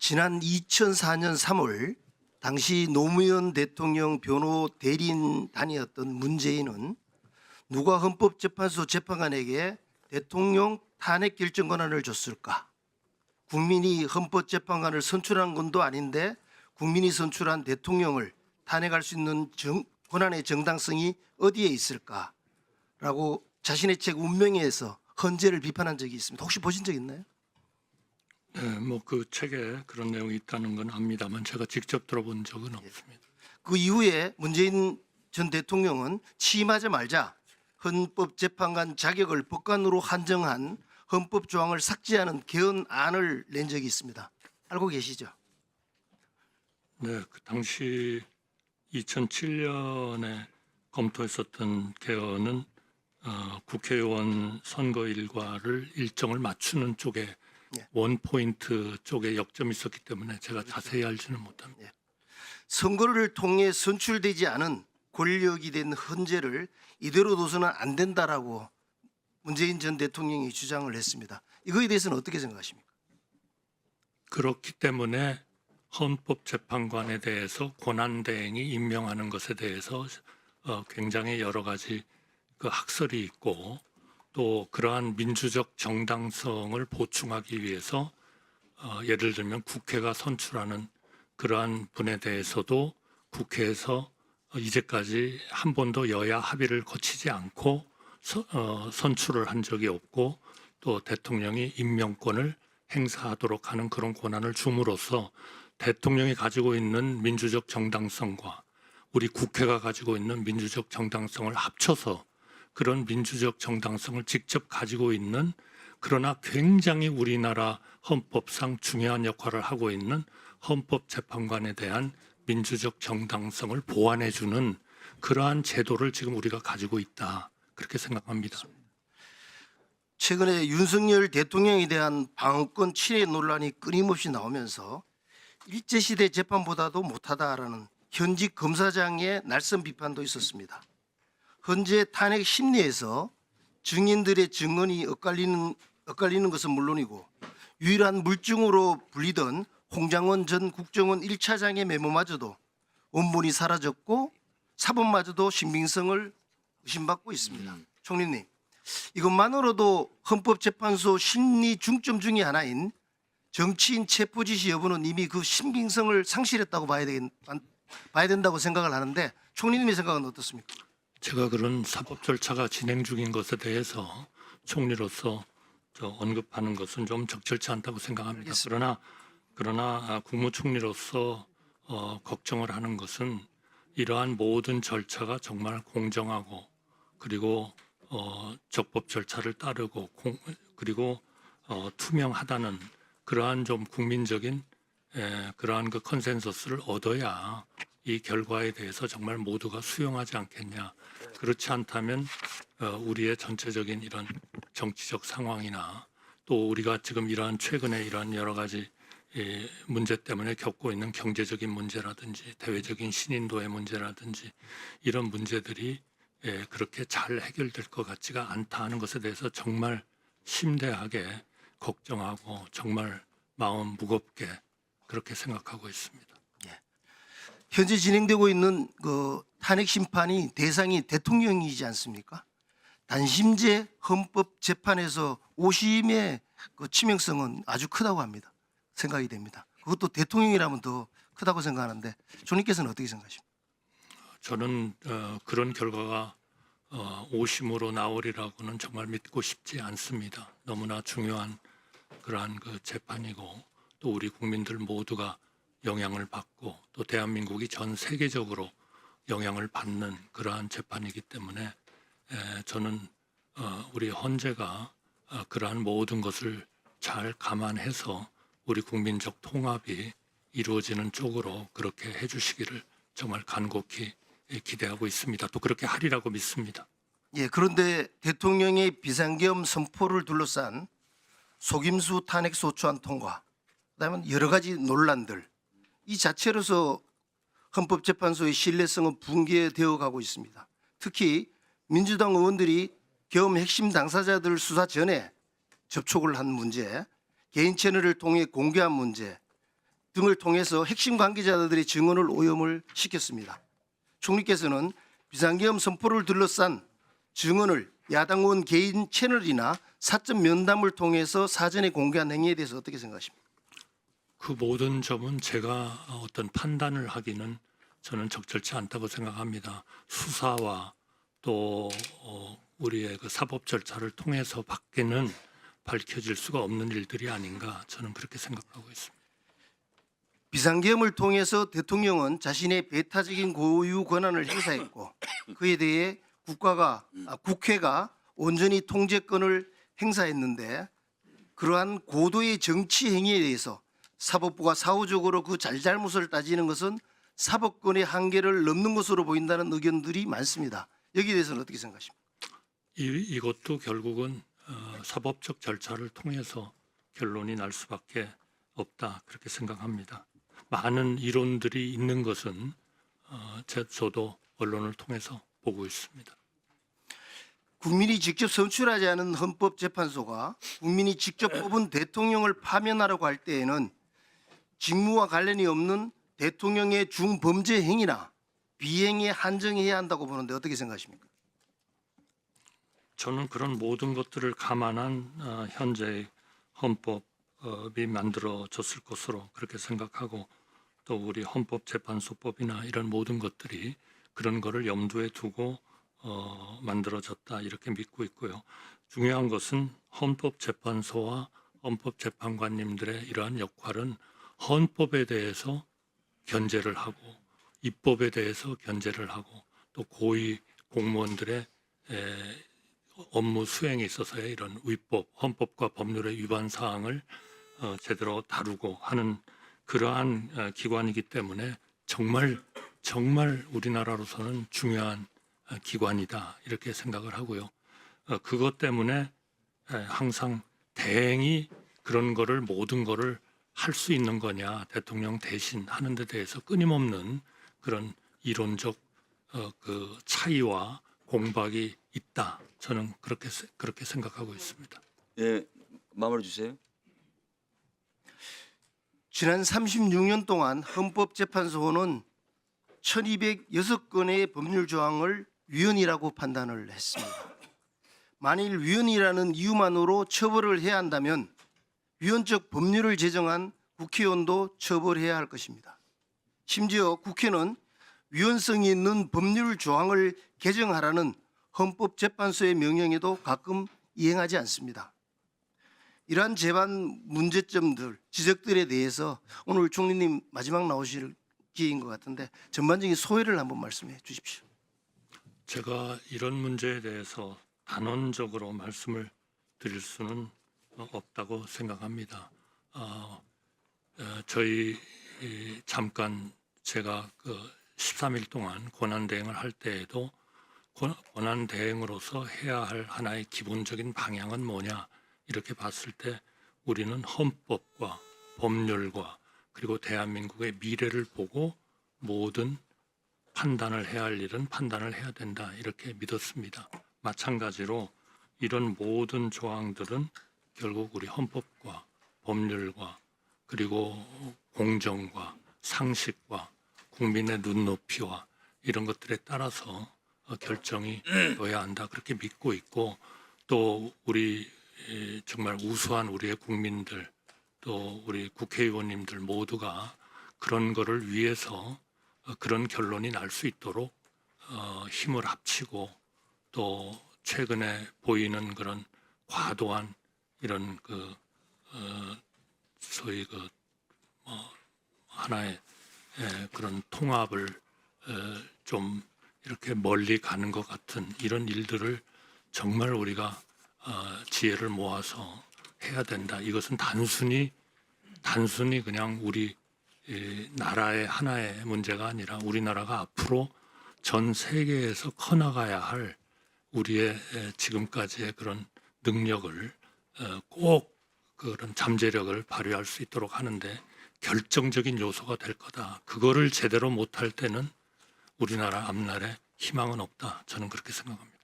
지난 2004년 3월 당시 노무현 대통령 변호 대리인단이었던 문재인은 누가 헌법재판소 재판관에게 대통령 탄핵 결정 권한을 줬을까? 국민이 헌법재판관을 선출한 건도 아닌데 국민이 선출한 대통령을 탄핵할 수 있는 권한의 정당성이 어디에 있을까라고 자신의 책 운명에서 헌재를 비판한 적이 있습니다. 혹시 보신 적 있나요? 네, 뭐 그 책에 그런 내용이 있다는 건 압니다만 제가 직접 들어본 적은 없습니다. 그 이후에 문재인 전 대통령은 취임하자마자 헌법재판관 자격을 법관으로 한정한 헌법 조항을 삭제하는 개헌안을 낸 적이 있습니다. 알고 계시죠? 네, 그 당시 2007년에 검토했었던 개헌은 국회의원 선거 일과를 일정을 맞추는 쪽에 네. 원 포인트 쪽에 역점이 있었기 때문에 제가 자세히 알지는 못합니다. 선거를 통해 선출되지 않은 권력이 된 헌재를 이대로 둬서는 안 된다라고 문재인 전 대통령이 주장을 했습니다. 이거에 대해서는 어떻게 생각하십니까? 그렇기 때문에 헌법재판관에 대해서 권한대행이 임명하는 것에 대해서 굉장히 여러 가지 그 학설이 있고 또 그러한 민주적 정당성을 보충하기 위해서 예를 들면 국회가 선출하는 그러한 분에 대해서도 국회에서 이제까지 한 번도 여야 합의를 거치지 않고 선출을 한 적이 없고 또 대통령이 임명권을 행사하도록 하는 그런 권한을 줌으로써 대통령이 가지고 있는 민주적 정당성과 우리 국회가 가지고 있는 민주적 정당성을 합쳐서 그런 민주적 정당성을 직접 가지고 있는 그러나 굉장히 우리나라 헌법상 중요한 역할을 하고 있는 헌법재판관에 대한 민주적 정당성을 보완해주는 그러한 제도를 지금 우리가 가지고 있다. 그렇게 생각합니다. 최근에 윤석열 대통령에 대한 방어권 침해 논란이 끊임없이 나오면서 일제시대 재판보다도 못하다라는 현직 검사장의 날선 비판도 있었습니다. 헌재 탄핵 심리에서 증인들의 증언이 엇갈리는 것은 물론이고 유일한 물증으로 불리던 홍장원 전 국정원 1차장의 메모마저도 원본이 사라졌고 사본마저도 신빙성을 의심받고 있습니다. 총리님, 이것만으로도 헌법재판소 심리 중점 중의 하나인 정치인 체포 지시 여부는 이미 그 신빙성을 상실했다고 봐야 된다고 생각을 하는데 총리님의 생각은 어떻습니까? 제가 그런 사법 절차가 진행 중인 것에 대해서 총리로서 언급하는 것은 좀 적절치 않다고 생각합니다. 그러나 국무총리로서 걱정을 하는 것은 이러한 모든 절차가 정말 공정하고 그리고 적법 절차를 따르고 그리고 투명하다는 그러한 좀 국민적인 그러한 그 컨센서스를 얻어야 이 결과에 대해서 정말 모두가 수용하지 않겠냐. 그렇지 않다면 우리의 전체적인 이런 정치적 상황이나 또 우리가 지금 이러한 최근에 이러한 여러 가지 문제 때문에 겪고 있는 경제적인 문제라든지 대외적인 신인도의 문제라든지 이런 문제들이 그렇게 잘 해결될 것 같지가 않다 하는 것에 대해서 정말 심대하게 걱정하고 정말 마음 무겁게 그렇게 생각하고 있습니다. 현재 진행되고 있는 그 탄핵 심판이 대상이 대통령이지 않습니까? 단심제 헌법재판에서 5심의 그 치명성은 아주 크다고 합니다. 생각이 됩니다. 그것도 대통령이라면 더 크다고 생각하는데 총리께서는 어떻게 생각하십니까? 저는 그런 결과가 5심으로 나오리라고는 정말 믿고 싶지 않습니다. 너무나 중요한 그러한 그 재판이고 또 우리 국민들 모두가 영향을 받고 또 대한민국이 전 세계적으로 영향을 받는 그러한 재판이기 때문에 저는 우리 헌재가 그러한 모든 것을 잘 감안해서 우리 국민적 통합이 이루어지는 쪽으로 그렇게 해주시기를 정말 간곡히 기대하고 있습니다. 또 그렇게 하리라고 믿습니다. 예, 그런데 대통령의 비상계엄 선포를 둘러싼 속임수 탄핵 소추안 통과, 그다음에 여러 가지 논란들 이 자체로서 헌법재판소의 신뢰성은 붕괴되어 가고 있습니다. 특히 민주당 의원들이 계엄 핵심 당사자들 수사 전에 접촉을 한 문제, 개인 채널을 통해 공개한 문제, 등을 통해서 핵심 관계자들의 증언을 오염을 시켰습니다. 총리께서는 비상계엄 선포를 둘러싼 증언을 야당 의원 개인 채널이나 사적 면담을 통해서 사전에 공개한 행위에 대해서 어떻게 생각하십니까? 그 모든 점은 제가 어떤 판단을 하기는 저는 적절치 않다고 생각합니다. 수사와 또 우리의 그 사법 절차를 통해서 밖에는 밝혀질 수가 없는 일들이 아닌가 저는 그렇게 생각하고 있습니다. 비상계엄을 통해서 대통령은 자신의 배타적인 고유 권한을 행사했고 그에 대해 국회가 온전히 통제권을 행사했는데 그러한 고도의 정치 행위에 대해서 사법부가 사후적으로 그 잘잘못을 따지는 것은 사법권의 한계를 넘는 것으로 보인다는 의견들이 많습니다. 여기에 대해서는 어떻게 생각하십니까? 이것도 결국은 사법적 절차를 통해서 결론이 날 수밖에 없다 그렇게 생각합니다. 많은 이론들이 있는 것은 저도 언론을 통해서 보고 있습니다. 국민이 직접 선출하지 않은 헌법재판소가 국민이 직접 뽑은 대통령을 파면하라고 할 때에는 직무와 관련이 없는 대통령의 중범죄 행위나 비행에 한정해야 한다고 보는데 어떻게 생각하십니까? 저는 그런 모든 것들을 감안한 현재의 헌법이 만들어졌을 것으로 그렇게 생각하고 또 우리 헌법재판소법이나 이런 모든 것들이 그런 거를 염두에 두고 만들어졌다 이렇게 믿고 있고요. 중요한 것은 헌법재판소와 헌법재판관님들의 이러한 역할은 헌법에 대해서 견제를 하고 입법에 대해서 견제를 하고 또 고위 공무원들의 업무 수행에 있어서의 이런 위법, 헌법과 법률의 위반 사항을 제대로 다루고 하는 그러한 기관이기 때문에 정말 우리나라로서는 중요한 기관이다 이렇게 생각을 하고요. 그것 때문에 항상 대행이 그런 거를 모든 거를 할 수 있는 거냐 대통령 대신 하는 데 대해서 끊임없는 그런 이론적 그 차이와 공박이 있다. 저는 그렇게 생각하고 있습니다. 예, 마무리 주세요. 지난 36년 동안 헌법재판소는 1206건의 법률 조항을 위헌이라고 판단을 했습니다. 만일 위헌이라는 이유만으로 처벌을 해야 한다면 위헌적 법률을 제정한 국회의원도 처벌해야 할 것입니다. 심지어 국회는 위헌성이 있는 법률 조항을 개정하라는 헌법재판소의 명령에도 가끔 이행하지 않습니다. 이러한 재반 문제점들, 지적들에 대해서 오늘 총리님 마지막 나오실 기회인 것 같은데 전반적인 소회를 한번 말씀해 주십시오. 제가 이런 문제에 대해서 단언적으로 말씀을 드릴 수는 없다고 생각합니다. 저희 잠깐 제가 그 13일 동안 권한대행을 할 때에도 권한대행으로서 해야 할 하나의 기본적인 방향은 뭐냐 이렇게 봤을 때 우리는 헌법과 법률과 그리고 대한민국의 미래를 보고 모든 판단을 해야 할 일은 판단을 해야 된다 이렇게 믿었습니다. 마찬가지로 이런 모든 조항들은 결국 우리 헌법과 법률과 그리고 공정과 상식과 국민의 눈높이와 이런 것들에 따라서 결정이 되어야 한다 그렇게 믿고 있고 또 우리 정말 우수한 우리의 국민들 또 우리 국회의원님들 모두가 그런 거를 위해서 그런 결론이 날 수 있도록 힘을 합치고 또 최근에 보이는 그런 과도한 이런 그 소위 그 하나의 그런 통합을 좀 이렇게 멀리 가는 것 같은 이런 일들을 정말 우리가 지혜를 모아서 해야 된다. 이것은 단순히 그냥 우리 나라의 하나의 문제가 아니라 우리나라가 앞으로 전 세계에서 커나가야 할 우리의 지금까지의 그런 능력을 꼭 그런 잠재력을 발휘할 수 있도록 하는데 결정적인 요소가 될 거다. 그거를 제대로 못할 때는 우리나라 앞날에 희망은 없다. 저는 그렇게 생각합니다.